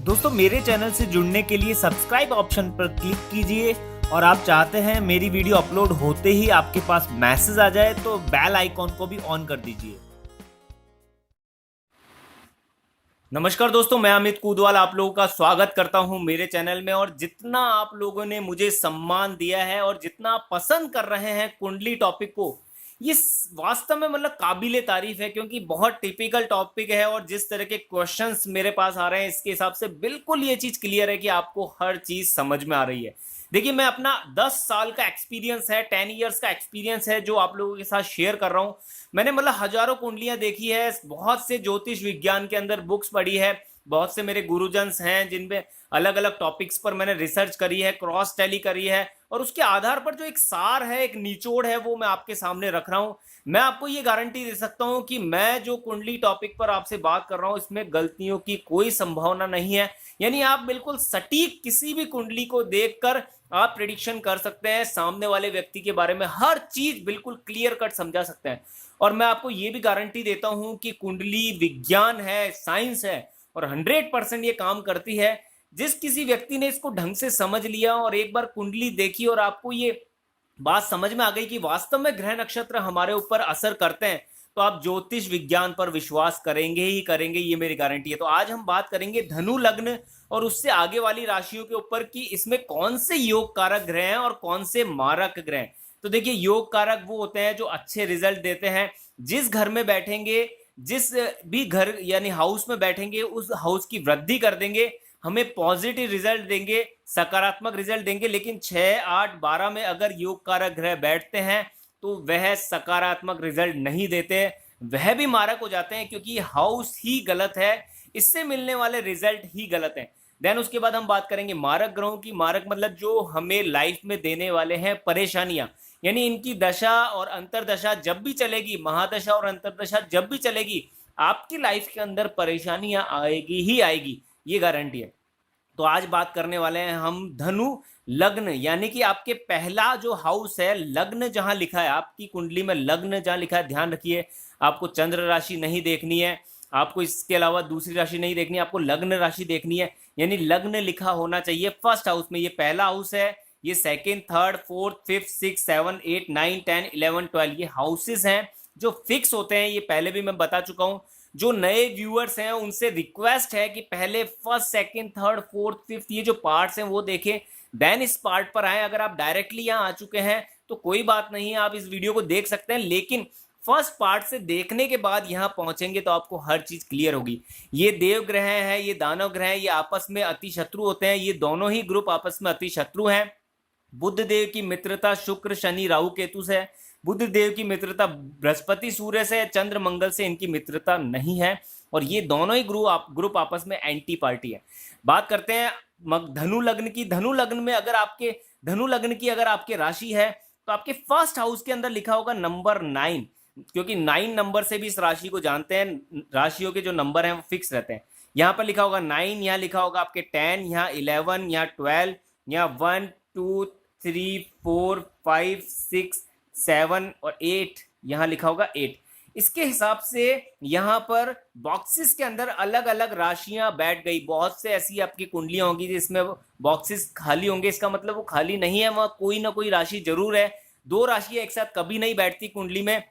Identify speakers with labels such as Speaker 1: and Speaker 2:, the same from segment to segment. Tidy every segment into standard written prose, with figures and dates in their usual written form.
Speaker 1: दोस्तों मेरे चैनल से जुड़ने के लिए सब्सक्राइब ऑप्शन पर क्लिक कीजिए और आप चाहते हैं मेरी वीडियो अपलोड होते ही आपके पास मैसेज आ जाए तो बेल आइकॉन को भी ऑन कर दीजिए। नमस्कार दोस्तों, मैं अमित कूदवाल आप लोगों का स्वागत करता हूं मेरे चैनल में। और जितना आप लोगों ने मुझे सम्मान दिया है और जितना आप पसंद कर रहे हैं कुंडली टॉपिक को, ये वास्तव में मतलब काबिले तारीफ है, क्योंकि बहुत टिपिकल टॉपिक है और जिस तरह के क्वेश्चंस मेरे पास आ रहे हैं इसके हिसाब से बिल्कुल ये चीज क्लियर है कि आपको हर चीज समझ में आ रही है। देखिए, मैं अपना 10 साल का एक्सपीरियंस है, 10 इयर्स का एक्सपीरियंस है जो आप लोगों के साथ शेयर कर रहा हूं। मैंने मतलब हजारों कुंडलियां देखी है, बहुत से ज्योतिष विज्ञान के अंदर बुक्स पढ़ी है, बहुत से मेरे गुरुजन्स हैं जिनपे अलग अलग टॉपिक्स पर मैंने रिसर्च करी है, क्रॉस टैली करी है, और उसके आधार पर जो एक सार है, एक निचोड़ है, वो मैं आपके सामने रख रहा हूं। मैं आपको ये गारंटी दे सकता हूं कि मैं जो कुंडली टॉपिक पर आपसे बात कर रहा हूं इसमें गलतियों की कोई संभावना नहीं है। यानी आप बिल्कुल सटीक किसी भी कुंडली को देखकर आप प्रिडिक्शन कर सकते हैं, सामने वाले व्यक्ति के बारे में हर चीज बिल्कुल क्लियर कट समझा सकते हैं। और मैं आपको ये भी गारंटी देता हूं कि कुंडली विज्ञान है, साइंस है, और 100% ये काम करती है। जिस किसी व्यक्ति ने इसको ढंग से समझ लिया और एक बार कुंडली देखी और आपको ये बात समझ में आ गई कि वास्तव में ग्रह नक्षत्र हमारे ऊपर असर करते हैं, तो आप ज्योतिष विज्ञान पर विश्वास करेंगे ही करेंगे, ये मेरी गारंटी है। तो आज हम बात करेंगे धनु लग्न और उससे आगे वाली राशियों के ऊपर कि इसमें कौन से योग कारक ग्रह हैं और कौन से मारक ग्रह हैं। तो देखिए, योग कारक वो होते हैं जो अच्छे रिजल्ट देते हैं। जिस घर में बैठेंगे, जिस भी घर यानी हाउस में बैठेंगे, उस हाउस की वृद्धि कर देंगे, हमें पॉजिटिव रिजल्ट देंगे, सकारात्मक रिजल्ट देंगे। लेकिन 6, 8, 12 में अगर योग कारक ग्रह बैठते हैं तो वह सकारात्मक रिजल्ट नहीं देते, वह भी मारक हो जाते हैं, क्योंकि हाउस ही गलत है, इससे मिलने वाले रिजल्ट ही गलत हैं। देन उसके बाद हम बात करेंगे मारक ग्रहों की। मारक मतलब जो हमें लाइफ में देने वाले हैं परेशानियां, यानी इनकी दशा और अंतरदशा जब भी चलेगी, महादशा और अंतरदशा जब भी चलेगी, आपकी लाइफ के अंदर परेशानियां आएगी ही आएगी, ये गारंटी है। तो आज बात करने वाले हैं हम धनु लग्न, यानी कि आपके पहला जो हाउस है, लग्न जहां लिखा है आपकी कुंडली में, लग्न जहां लिखा है, ध्यान रखिए, आपको चंद्र राशि नहीं देखनी है, आपको इसके अलावा दूसरी राशि नहीं देखनी है, आपको लग्न राशि देखनी है। यानी लग्न लिखा होना चाहिए फर्स्ट हाउस में। ये पहला हाउस है, ये सेकेंड, थर्ड, फोर्थ, फिफ्थ, 6, 7, 8, 9, 10, 11, 12 ये हाउसेस हैं जो फिक्स होते हैं। ये पहले भी मैं बता चुका हूं। जो नए व्यूअर्स हैं उनसे रिक्वेस्ट है कि पहले first, second, third, fourth, fifth ये जो पार्ट्स हैं वो देखें, देन इस पार्ट पर आए। अगर आप डायरेक्टली यहाँ आ चुके हैं तो कोई बात नहीं है, आप इस वीडियो को देख सकते हैं, लेकिन फर्स्ट पार्ट से देखने के बाद यहाँ पहुंचेंगे तो आपको हर चीज क्लियर होगी। ये देव ग्रह है, ये दानव ग्रह है, ये आपस में अति शत्रु होते हैं, ये दोनों ही ग्रुप आपस में अति शत्रु हैं। बुध देव की मित्रता शुक्र, शनि, राहु, केतु से है। बुध देव की मित्रता बृहस्पति, सूर्य से, चंद्र, मंगल से इनकी मित्रता नहीं है, और ये दोनों ही ग्रुप आपस में एंटी पार्टी है। बात करते हैं धनु लग्न की। धनु लग्न में अगर आपके धनु लग्न की अगर आपके राशि है तो आपके फर्स्ट हाउस के अंदर लिखा होगा नंबर 9, क्योंकि 9 नंबर से भी इस राशि को जानते हैं। राशियों के जो नंबर हैं वो फिक्स रहते हैं। यहाँ पर लिखा होगा 9, यहाँ लिखा होगा आपके 10, यहाँ 11, यहाँ 12, यहाँ 1, 2, 3, 4, 5, 6, 7 और 8, यहाँ लिखा होगा 8। इसके हिसाब से यहाँ पर बॉक्सेस के अंदर अलग अलग राशियां बैठ गई। बहुत से ऐसी आपकी कुंडलियां होंगी जिसमें बॉक्सेस खाली होंगे, इसका मतलब वो खाली नहीं है, वह कोई ना कोई राशि जरूर है। 2 राशियां एक साथ कभी नहीं बैठती कुंडली में,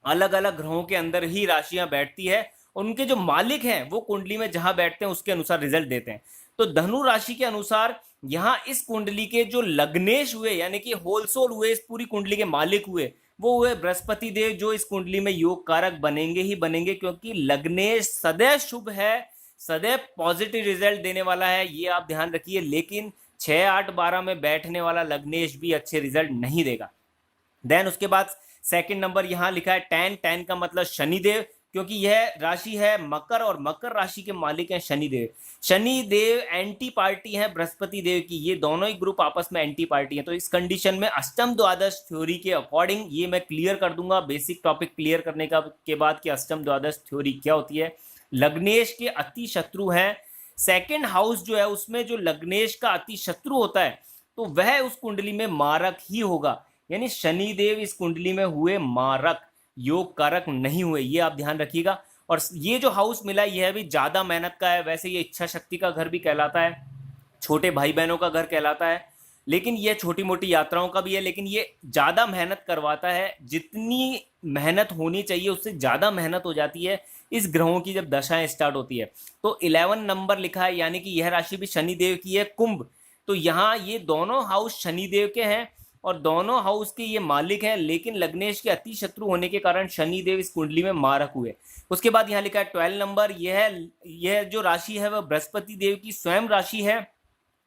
Speaker 1: अलग अलग ग्रहों के अंदर ही राशियां बैठती है, और उनके जो मालिक हैं वो कुंडली में जहां बैठते हैं उसके अनुसार रिजल्ट देते हैं। तो धनु राशि के अनुसार यहाँ इस कुंडली के जो लग्नेश हुए, यानी कि होलसोल हुए, इस पूरी कुंडली के मालिक हुए, वो हुए बृहस्पति देव, जो इस कुंडली में योग कारक बनेंगे ही बनेंगे, क्योंकि लग्नेश सदैव शुभ है, सदैव पॉजिटिव रिजल्ट देने वाला है, ये आप ध्यान रखिए। लेकिन 6, 8, 12 में बैठने वाला लग्नेश भी अच्छे रिजल्ट नहीं देगा। देन उसके बाद सेकंड नंबर यहाँ लिखा है 10, 10 का मतलब शनिदेव, क्योंकि यह राशि है मकर और मकर राशि के मालिक हैं शनिदेव। शनिदेव एंटी पार्टी है बृहस्पति देव की, ये दोनों ही ग्रुप आपस में एंटी पार्टी है। तो इस कंडीशन में अष्टम द्वादश थ्योरी के अकॉर्डिंग ये मैं क्लियर कर दूंगा, बेसिक टॉपिक क्लियर करने के बाद कि अष्टम द्वादश थ्योरी क्या होती है। लग्नेश के अति शत्रु हैं, सेकेंड हाउस जो है उसमें जो लग्नेश का अति शत्रु होता है तो वह उस कुंडली में मारक ही होगा। यानी शनिदेव इस कुंडली में हुए मारक, योग कारक नहीं हुए, ये आप ध्यान रखिएगा। और ये जो हाउस मिला है यह भी ज़्यादा मेहनत का है। वैसे ये इच्छा शक्ति का घर भी कहलाता है, छोटे भाई बहनों का घर कहलाता है, लेकिन ये छोटी मोटी यात्राओं का भी है, लेकिन ये ज़्यादा मेहनत करवाता है। जितनी मेहनत होनी चाहिए उससे ज़्यादा मेहनत हो जाती है इस ग्रहों की जब दशाएं स्टार्ट होती है। तो 11 नंबर लिखा है, यानी कि यह राशि भी शनिदेव की है, कुंभ। तो यहाँ ये दोनों हाउस शनिदेव के हैं और दोनों हाउस के ये मालिक हैं, लेकिन लग्नेश के अति शत्रु होने के कारण शनिदेव इस कुंडली में मारक हुए। उसके बाद यहाँ लिखा है 12 नंबर, यह जो राशि है वह बृहस्पति देव की स्वयं राशि है।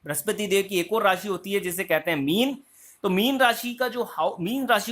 Speaker 1: बृहस्पति देव की एक और राशि होती है जिसे कहते हैं मीन। तो मीन राशि को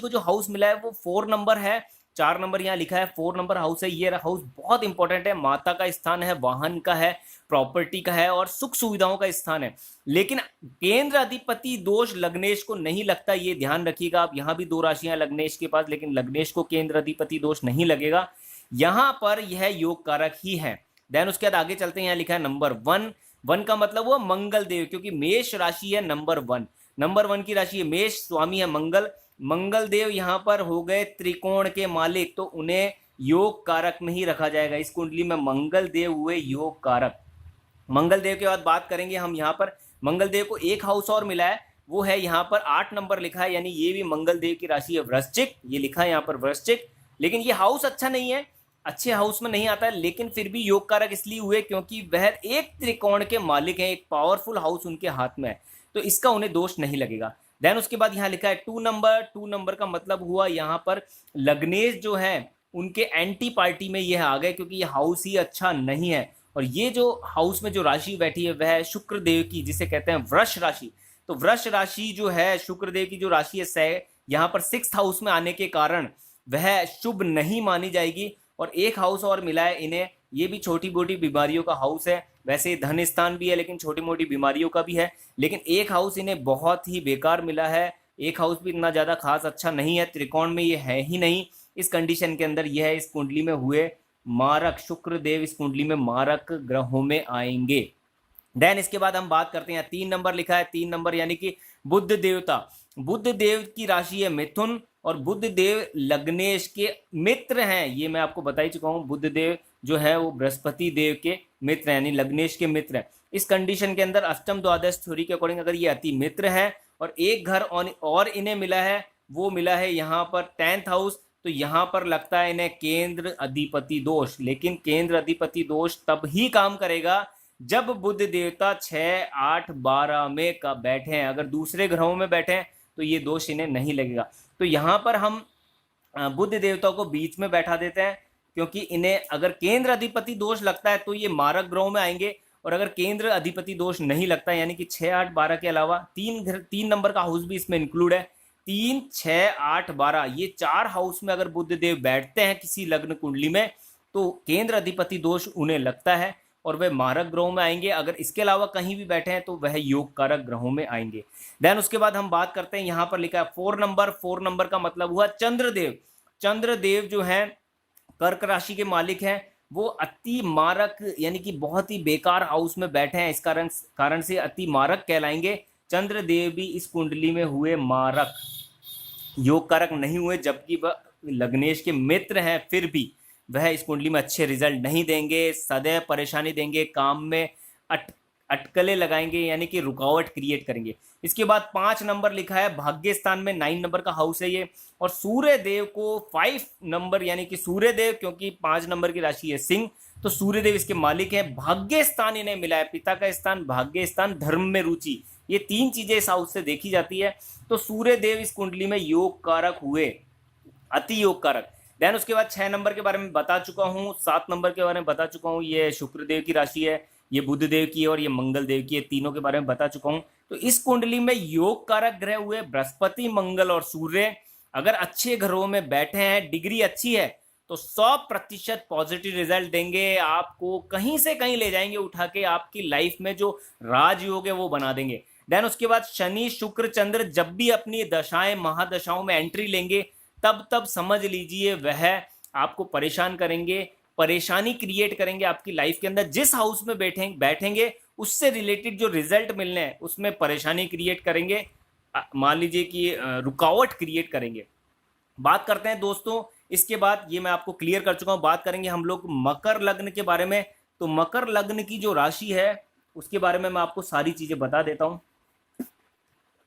Speaker 1: जो हाउस मिला है वो 4 नंबर है। 4 नंबर यहाँ लिखा है, 4 नंबर हाउस है। ये हाउस बहुत इंपॉर्टेंट है, माता का स्थान है, वाहन का है, प्रॉपर्टी का है और सुख सुविधाओं का स्थान है। लेकिन केंद्र अधिपति दोष लग्नेश को नहीं लगता, ये ध्यान रखिएगा आप। यहाँ भी 2 राशियां लग्नेश के पास, लेकिन लग्नेश को केंद्र अधिपति दोष नहीं लगेगा, यहाँ पर यह योग कारक ही है। देन उसके बाद आगे चलते हैं, यहाँ लिखा है नंबर 1। 1 का मतलब हुआ मंगल देव, क्योंकि मेष राशि है नंबर 1। नंबर 1 की राशि है मेष, स्वामी है मंगल। मंगल देव यहाँ पर हो गए त्रिकोण के मालिक, तो उन्हें योग कारक नहीं रखा जाएगा। इस कुंडली में मंगल देव हुए योग कारक। मंगल देव के बाद बात करेंगे हम, यहाँ पर मंगल देव को एक हाउस और मिला है, वो है यहाँ पर 8 नंबर लिखा है, यानी ये भी मंगल देव की राशि है वृश्चिक। ये लिखा है यहाँ पर वृश्चिक, लेकिन ये हाउस अच्छा नहीं है, अच्छे हाउस में नहीं आता है, लेकिन फिर भी योग कारक इसलिए हुए क्योंकि वह एक त्रिकोण के मालिक हैं, एक पावरफुल हाउस उनके हाथ में है, तो इसका उन्हें दोष नहीं लगेगा। देन उसके बाद यहाँ लिखा है 2 नंबर। 2 नंबर का मतलब हुआ यहाँ पर लग्नेश जो है उनके एंटी पार्टी में यह आ गए, क्योंकि यह हाउस ही अच्छा नहीं है। और ये जो हाउस में जो राशि बैठी है वह है शुक्र देव की, जिसे कहते हैं वृष राशि। तो वृष राशि जो है शुक्र देव की जो राशि है, यहाँ पर 6th हाउस में आने के कारण वह शुभ नहीं मानी जाएगी। और एक हाउस और मिला है इन्हें, ये भी छोटी मोटी बीमारियों का हाउस है। वैसे धन स्थान भी है, लेकिन छोटी मोटी बीमारियों का भी है। लेकिन एक हाउस इन्हें बहुत ही बेकार मिला है, एक हाउस भी इतना ज़्यादा खास अच्छा नहीं है, त्रिकोण में ये है ही नहीं। इस कंडीशन के अंदर यह इस कुंडली में हुए मारक, शुक्र देव इस कुंडली में मारक ग्रहों में आएंगे। देन इसके बाद हम बात करते हैं, 3 नंबर लिखा है। 3 नंबर यानी कि बुध देवता। बुध देव की राशि है मिथुन और बुध देव लग्नेश के मित्र हैं। ये मैं आपको बता ही चुका हूँ, बुध देव जो है वो बृहस्पति देव के मित्र हैं, यानी लग्नेश के मित्र हैं। इस कंडीशन के अंदर अष्टम द्वादश थ्योरी के अकॉर्डिंग अगर ये अति मित्र हैं और एक घर और इन्हें मिला है, वो मिला है यहाँ पर 10th हाउस, तो यहाँ पर लगता है इन्हें केंद्र अधिपति दोष। लेकिन केंद्र अधिपति दोष तब ही काम करेगा जब बुध देवता 6, 8, 12 में कब बैठे हैं। अगर दूसरे ग्रहों में बैठे हैं तो ये दोष इन्हें नहीं लगेगा। तो यहाँ पर हम बुध देवता को बीच में बैठा देते हैं, क्योंकि इन्हें अगर केंद्र अधिपति दोष लगता है तो ये मारक ग्रहों में आएंगे, और अगर केंद्र अधिपति दोष नहीं लगता यानी कि 6, 8, 12 के अलावा 3 नंबर का हाउस भी इसमें इंक्लूड है, 3, 6, 8, 12 ये 4 हाउस में अगर बुध देव बैठते हैं किसी लग्न कुंडली में तो केंद्र अधिपति दोष उन्हें लगता है और वह मारक ग्रहों में आएंगे। अगर इसके अलावा कहीं भी बैठे हैं तो वह योग कारक ग्रहों में आएंगे। देन उसके बाद हम बात करते हैं, यहाँ पर लिखा है 4 नंबर। 4 नंबर का मतलब हुआ चंद्रदेव। चंद्रदेव जो है कर्क राशि के मालिक हैं, वो अति मारक यानी कि बहुत ही बेकार हाउस में बैठे हैं, इस कारण से अति मारक कहलाएंगे। चंद्रदेव भी इस कुंडली में हुए मारक, योग कारक नहीं हुए, जबकि वह लग्नेश के मित्र हैं, फिर भी वह इस कुंडली में अच्छे रिजल्ट नहीं देंगे, सदैव परेशानी देंगे, काम में अटकलें लगाएंगे यानी कि रुकावट क्रिएट करेंगे। इसके बाद 5 नंबर लिखा है, भाग्य स्थान में 9 नंबर का हाउस है ये, और सूर्य देव को 5 नंबर यानी कि सूर्य देव, क्योंकि 5 नंबर की राशि है सिंह, तो सूर्य देव इसके मालिक है। भाग्य स्थान इन्हें मिला है, पिता का स्थान, भाग्य स्थान, धर्म में रुचि, ये 3 चीजें इस हाउस से देखी जाती है। तो सूर्य देव इस कुंडली में योग कारक हुए, अति योग कारक। देन उसके बाद 6 नंबर के बारे में बता चुका हूँ, 7 नंबर के बारे में बता चुका हूँ, ये शुक्र देव की राशि है, ये बुध देव की है और ये मंगल देव की है, तीनों के बारे में बता चुका हूँ। तो इस कुंडली में योग कारक ग्रह हुए बृहस्पति, मंगल और सूर्य। अगर अच्छे घरों में बैठे हैं, डिग्री अच्छी है, तो 100% पॉजिटिव रिजल्ट देंगे, आपको कहीं से कहीं ले जाएंगे उठा के, आपकी लाइफ में जो राजयोग है वो बना देंगे। देन उसके बाद शनि, शुक्र, चंद्र जब भी अपनी दशाएं महादशाओं में एंट्री लेंगे तब समझ लीजिए वह आपको परेशान करेंगे, परेशानी क्रिएट करेंगे आपकी लाइफ के अंदर। जिस हाउस में बैठेंगे उससे रिलेटेड जो रिजल्ट मिलने हैं उसमें परेशानी क्रिएट करेंगे, मान लीजिए कि रुकावट क्रिएट करेंगे। बात करते हैं दोस्तों इसके बाद ये मैं आपको क्लियर कर चुका हूँ। बात करेंगे हम लोग मकर लग्न के बारे में। तो मकर लग्न की जो राशि है उसके बारे में मैं आपको सारी चीजें बता देता हूँ।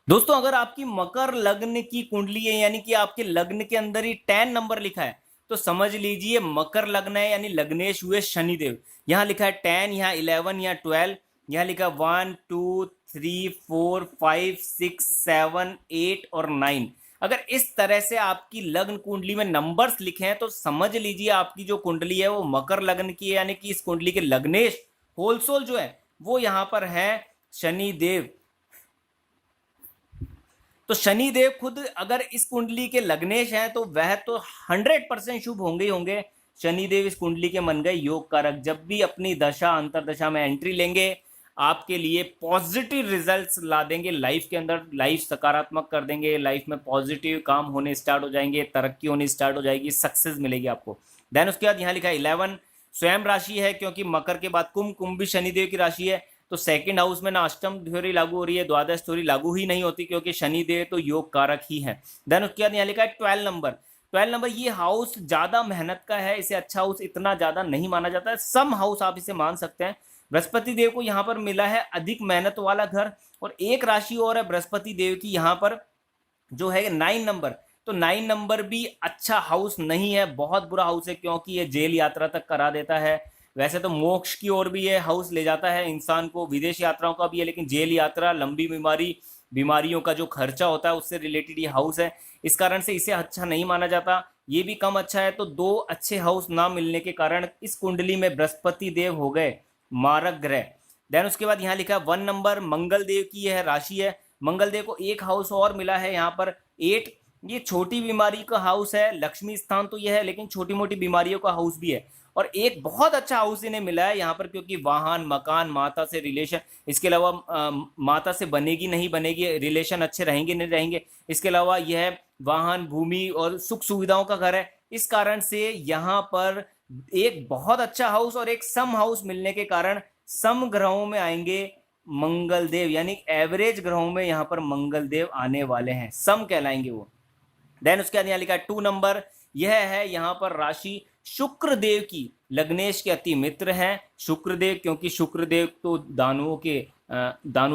Speaker 1: दोस्तों, अगर आपकी मकर लग्न की कुंडली है, यानी कि आपके लग्न के अंदर ही 10 नंबर लिखा है, तो समझ लीजिए मकर लग्न है, यानी लग्नेश हुए शनिदेव। यहाँ लिखा है 10, यहाँ 11, यहाँ 12, यहाँ लिखा 1 2 3 4 5 6 7 8 और 9। अगर इस तरह से आपकी लग्न कुंडली में नंबर्स लिखे हैं तो समझ लीजिए आपकी जो कुंडली है वो मकर लग्न की है, यानी कि इस कुंडली के लग्नेश होलसोल जो है वो यहाँ पर है शनिदेव। तो शनिदेव खुद अगर इस कुंडली के लग्नेश हैं तो वह तो 100% शुभ होंगे ही होंगे। शनिदेव इस कुंडली के मन गए योग कारक। जब भी अपनी दशा अंतरदशा में एंट्री लेंगे आपके लिए पॉजिटिव रिजल्ट्स ला देंगे लाइफ के अंदर। लाइफ सकारात्मक कर देंगे, लाइफ में पॉजिटिव काम होने स्टार्ट हो जाएंगे, तरक्की होनी स्टार्ट हो जाएगी, सक्सेस मिलेगी आपको। देन उसके बाद यहाँ लिखा है 11 स्वयं राशि है, क्योंकि मकर के बाद कुंभ भी शनिदेव की राशि है। तो सेकंड हाउस में ना अष्टम थ्योरी लागू हो रही है, द्वादश थ्योरी लागू ही नहीं होती, क्योंकि शनिदेव तो योग कारक ही है। देन उसके बाद यहाँ लिखा है 12 नंबर। 12 नंबर ये हाउस ज्यादा मेहनत का है, इसे अच्छा हाउस इतना ज्यादा नहीं माना जाता है, सम हाउस आप इसे मान सकते हैं। बृहस्पति देव को यहाँ पर मिला है अधिक मेहनत वाला घर। और एक राशि और है बृहस्पति देव की यहाँ पर जो है 9 नंबर। तो 9 नंबर भी अच्छा हाउस नहीं है, बहुत बुरा हाउस है, क्योंकि ये जेल यात्रा तक करा देता है। वैसे तो मोक्ष की ओर भी ये हाउस ले जाता है इंसान को, विदेश यात्राओं का भी है, लेकिन जेल यात्रा, लंबी बीमारियों का जो खर्चा होता है उससे रिलेटेड ये हाउस है। इस कारण से इसे अच्छा नहीं माना जाता, ये भी कम अच्छा है। तो दो अच्छे हाउस ना मिलने के कारण इस कुंडली में बृहस्पति देव हो गए मारक ग्रह। देन उसके बाद यहाँ लिखा है 1 नंबर मंगल देव की यह राशि है। मंगल देव को एक हाउस और मिला है यहाँ पर 8। ये छोटी बीमारी का हाउस है, लक्ष्मी स्थान तो यह है, लेकिन छोटी मोटी बीमारियों का हाउस भी है। और एक बहुत अच्छा हाउस इन्हें मिला है यहाँ पर, क्योंकि वाहन, मकान, माता से रिलेशन, इसके अलावा माता से बनेगी नहीं बनेगी, रिलेशन अच्छे रहेंगे नहीं रहेंगे, इसके अलावा यह वाहन, भूमि और सुख सुविधाओं का घर है। इस कारण से यहाँ पर एक बहुत अच्छा हाउस और एक सम हाउस मिलने के कारण सम ग्रहों में आएंगे मंगल देव, यानी एवरेज ग्रहों में यहाँ पर मंगल देव आने वाले हैं, सम कहलाएंगे वो। देन उसके बाद यहाँ लिखा है 2 नंबर। यह है यहाँ पर राशि शुक्र देव की, लग्नेश के अति मित्र हैं शुक्रदेव, क्योंकि शुक्रदेव तो दानुओं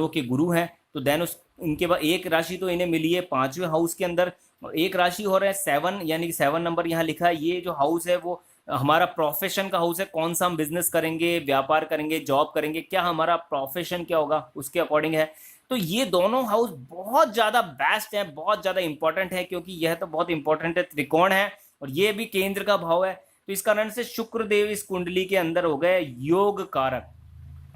Speaker 1: के गुरु हैं। तो देन उनके बाद एक राशि तो इन्हें मिली है 5वें हाउस के अंदर, और एक राशि हो रहा है 7, यानी कि 7 नंबर यहाँ लिखा है। ये जो हाउस है वो हमारा प्रोफेशन का हाउस है, कौन सा हम बिजनेस करेंगे, व्यापार करेंगे, जॉब करेंगे, क्या हमारा प्रोफेशन क्या होगा उसके अकॉर्डिंग है। तो ये दोनों हाउस बहुत ज़्यादा बेस्ट है, बहुत ज़्यादा इंपॉर्टेंट है, क्योंकि यह तो बहुत इंपॉर्टेंट है, त्रिकोण है और ये भी केंद्र का भाव है। तो इस कारण से शुक्र देव इस कुंडली के अंदर हो गए योग कारक।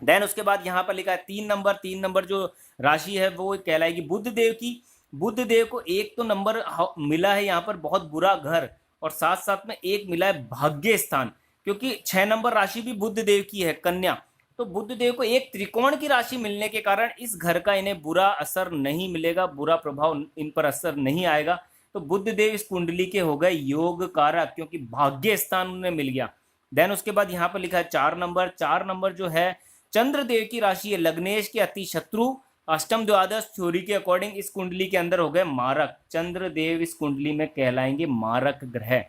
Speaker 1: देन उसके बाद यहाँ पर लिखा है 3 नंबर। 3 नंबर जो राशि है वो कहलाएगी बुध देव की। बुध देव को एक तो नंबर मिला है यहाँ पर बहुत बुरा घर, और साथ साथ में एक मिला है भाग्य स्थान, क्योंकि 6 नंबर राशि भी बुध देव की है, कन्या। तो बुध देव को एक त्रिकोण की राशि मिलने के कारण इस घर का इन्हें बुरा असर नहीं मिलेगा, बुरा प्रभाव इन पर असर नहीं आएगा। तो बुध देव इस कुंडली के हो गए योग कारक, क्योंकि भाग्य स्थान उन्हें मिल गया। देन उसके बाद यहाँ पर लिखा है 4 नंबर। 4 नंबर जो है चंद्रदेव की राशि है, लग्नेश के अति शत्रु, अष्टम द्वादश थ्योरी के अकॉर्डिंग इस कुंडली के अंदर हो गए मारक। चंद्रदेव इस कुंडली में कहलाएंगे मारक ग्रह।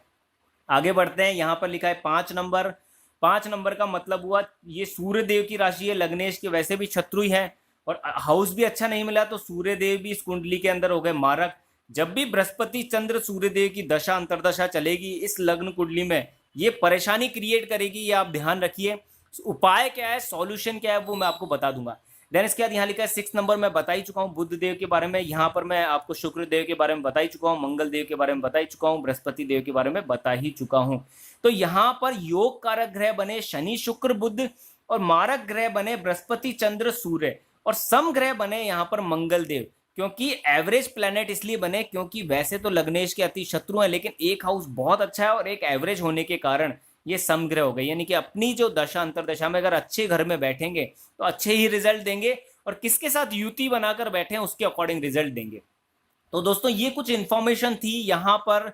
Speaker 1: आगे बढ़ते हैं, यहाँ पर लिखा है 5 नंबर। 5 नंबर का मतलब हुआ ये सूर्य देव की राशि है, लग्नेश के वैसे भी शत्रु ही है और हाउस भी अच्छा नहीं मिला, तो सूर्य देव भी इस कुंडली के अंदर हो गए मारक। जब भी बृहस्पति चंद्र सूर्य देव की दशा अंतरदशा चलेगी इस लग्न कुंडली में, ये परेशानी क्रिएट करेगी, ये आप ध्यान रखिए। उपाय क्या है, सॉल्यूशन क्या है, वो मैं आपको बता दूंगा। देन इसके बाद यहाँ लिखा है 6 नंबर। मैं बता ही चुका हूँ बुध देव के बारे में, यहाँ पर मैं आपको शुक्र देव के बारे में बता ही चुका हूँ, मंगल देव के बारे में बता ही चुका हूँ, बृहस्पति देव के बारे में बता ही चुका हूँ। तो यहाँ पर योग कारक ग्रह बने शनि शुक्र बुध, और मारक ग्रह बने बृहस्पति चंद्र सूर्य, और सम ग्रह बने यहाँ पर मंगल देव। क्योंकि एवरेज प्लेनेट इसलिए बने क्योंकि वैसे तो लग्नेश के अति शत्रु हैं, लेकिन एक हाउस बहुत अच्छा है और एक एवरेज होने के कारण ये समग्रह हो गए, यानी कि अपनी जो दशा अंतरदशा में अगर अच्छे घर में बैठेंगे तो अच्छे ही रिजल्ट देंगे, और किसके साथ युति बनाकर बैठे हैं उसके अकॉर्डिंग रिजल्ट देंगे। तो दोस्तों ये कुछ इंफॉर्मेशन थी यहाँ पर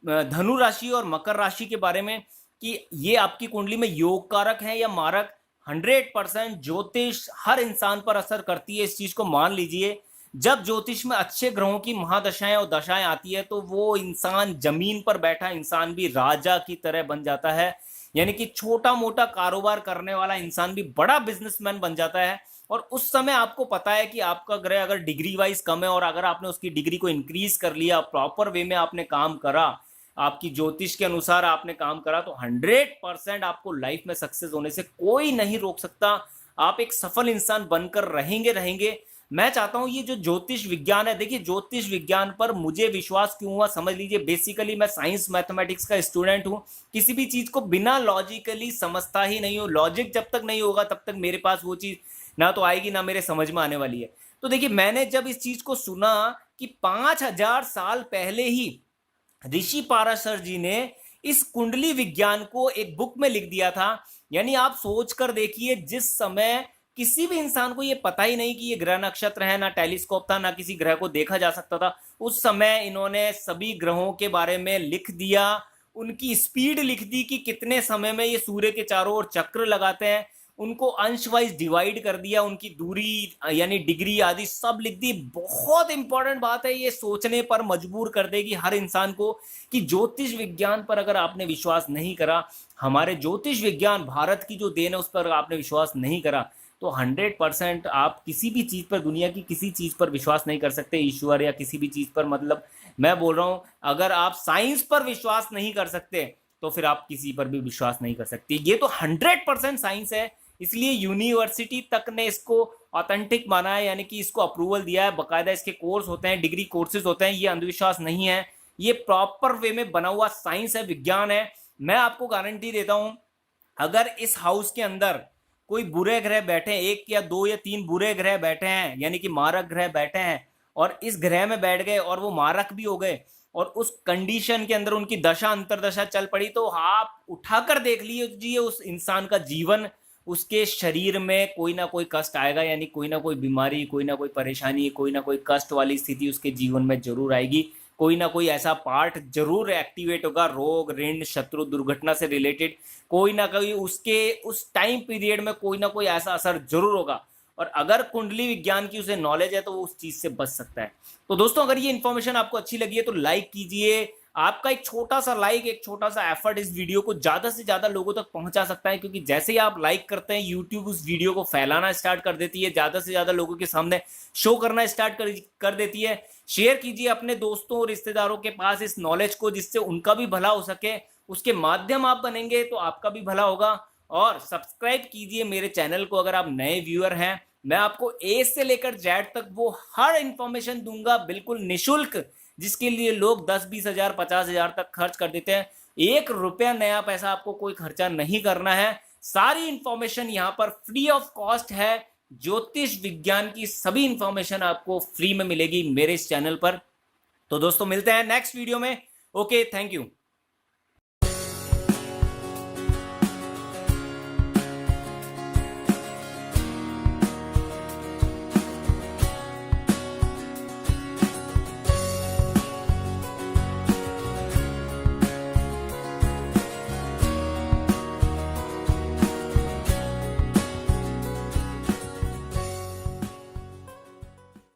Speaker 1: धनु राशि और मकर राशि के बारे में, कि ये आपकी कुंडली में योग कारक है या मारक। 100% ज्योतिष हर इंसान पर असर करती है, इस चीज को मान लीजिए। जब ज्योतिष में अच्छे ग्रहों की महादशाएं और दशाएं आती है तो वो इंसान, जमीन पर बैठा इंसान भी राजा की तरह बन जाता है। यानी कि छोटा मोटा कारोबार करने वाला इंसान भी बड़ा बिजनेसमैन बन जाता है। और उस समय आपको पता है कि आपका ग्रह अगर डिग्री वाइज कम है और अगर आपने उसकी डिग्री को इंक्रीज कर लिया, प्रॉपर वे में आपने काम करा, आपकी ज्योतिष के अनुसार आपने काम करा, तो 100% आपको लाइफ में सक्सेस होने से कोई नहीं रोक सकता। आप एक सफल इंसान बनकर रहेंगे रहेंगे। मैं चाहता हूं ये जो ज्योतिष विज्ञान है, देखिए ज्योतिष विज्ञान पर मुझे विश्वास क्यों हुआ समझ लीजिए। बेसिकली मैं साइंस मैथमेटिक्स का स्टूडेंट हूं। किसी भी चीज को बिना लॉजिकली समझता ही नहीं हूं। लॉजिक जब तक नहीं होगा तब तक मेरे पास वो चीज ना तो आएगी ना मेरे समझ में आने वाली है। तो देखिए, मैंने जब इस चीज को सुना कि 5000 साल पहले ही ऋषि पाराशर जी ने इस कुंडली विज्ञान को एक बुक में लिख दिया था। यानी आप सोच कर देखिए, जिस समय किसी भी इंसान को ये पता ही नहीं कि ये ग्रह नक्षत्र है, ना टेलीस्कोप था, ना किसी ग्रह को देखा जा सकता था, उस समय इन्होंने सभी ग्रहों के बारे में लिख दिया। उनकी स्पीड लिख दी कि कितने समय में ये सूर्य के चारों ओर चक्र लगाते हैं। उनको अंश वाइज डिवाइड कर दिया, उनकी दूरी यानी डिग्री आदि सब लिख दी। बहुत इंपॉर्टेंट बात है, ये सोचने पर मजबूर कर देगी हर इंसान को कि ज्योतिष विज्ञान पर अगर आपने विश्वास नहीं करा, हमारे ज्योतिष विज्ञान भारत की जो देन है उस पर आपने विश्वास नहीं करा, तो 100% आप किसी भी चीज पर, दुनिया की किसी चीज पर विश्वास नहीं कर सकते, ईश्वर या किसी भी चीज पर। मतलब मैं बोल रहा हूं, अगर आप साइंस पर विश्वास नहीं कर सकते तो फिर आप किसी पर भी विश्वास नहीं कर सकते। ये तो 100% साइंस है, इसलिए यूनिवर्सिटी तक ने इसको ऑथेंटिक माना है, यानी कि इसको अप्रूवल दिया है। बाकायदा इसके कोर्स होते हैं, डिग्री कोर्सेज होते हैं। ये अंधविश्वास नहीं है, ये प्रॉपर वे में बना हुआ साइंस है, विज्ञान है। मैं आपको गारंटी देता हूं, अगर इस हाउस के अंदर कोई बुरे ग्रह बैठे हैं, 1 या 2 या 3 बुरे ग्रह बैठे हैं, यानी कि मारक ग्रह बैठे हैं, और इस ग्रह में बैठ गए और वो मारक भी हो गए, और उस कंडीशन के अंदर उनकी दशा अंतरदशा चल पड़ी, तो आप उठाकर देख लीजिए उस इंसान का जीवन, उसके शरीर में कोई ना कोई कष्ट आएगा। यानी कोई ना कोई बीमारी, कोई ना कोई परेशानी, कोई ना कोई कष्ट वाली स्थिति उसके जीवन में जरूर आएगी। कोई ना कोई ऐसा पार्ट जरूर एक्टिवेट होगा, रोग, ऋण, शत्रु, दुर्घटना से रिलेटेड कोई ना कोई उसके उस टाइम पीरियड में कोई ना कोई ऐसा असर जरूर होगा। और अगर कुंडली विज्ञान की उसे नॉलेज है तो वो उस चीज से बच सकता है। तो दोस्तों, अगर ये इन्फॉर्मेशन आपको अच्छी लगी है तो लाइक कीजिए। आपका एक छोटा सा लाइक, एक छोटा सा एफर्ट इस वीडियो को ज्यादा से ज्यादा लोगों तक पहुंचा सकता है, क्योंकि जैसे ही आप लाइक करते हैं यूट्यूब उस वीडियो को फैलाना स्टार्ट कर देती है, ज्यादा से ज्यादा लोगों के सामने शो करना स्टार्ट कर देती है। शेयर कीजिए अपने दोस्तों और रिश्तेदारों के पास इस नॉलेज को, जिससे उनका भी भला हो सके। उसके माध्यम आप बनेंगे तो आपका भी भला होगा। और सब्सक्राइब कीजिए मेरे चैनल को अगर आप नए व्यूअर हैं। मैं आपको ए से लेकर जेड तक वो हर इंफॉर्मेशन दूंगा बिल्कुल निशुल्क, जिसके लिए लोग 10-20 हज़ार 50 हज़ार तक खर्च कर देते हैं। 1 रुपया नया पैसा आपको कोई खर्चा नहीं करना है। सारी इंफॉर्मेशन यहाँ पर फ्री ऑफ कॉस्ट है। ज्योतिष विज्ञान की सभी इंफॉर्मेशन आपको फ्री में मिलेगी मेरे इस चैनल पर। तो दोस्तों, मिलते हैं नेक्स्ट वीडियो में। Okay, thank you.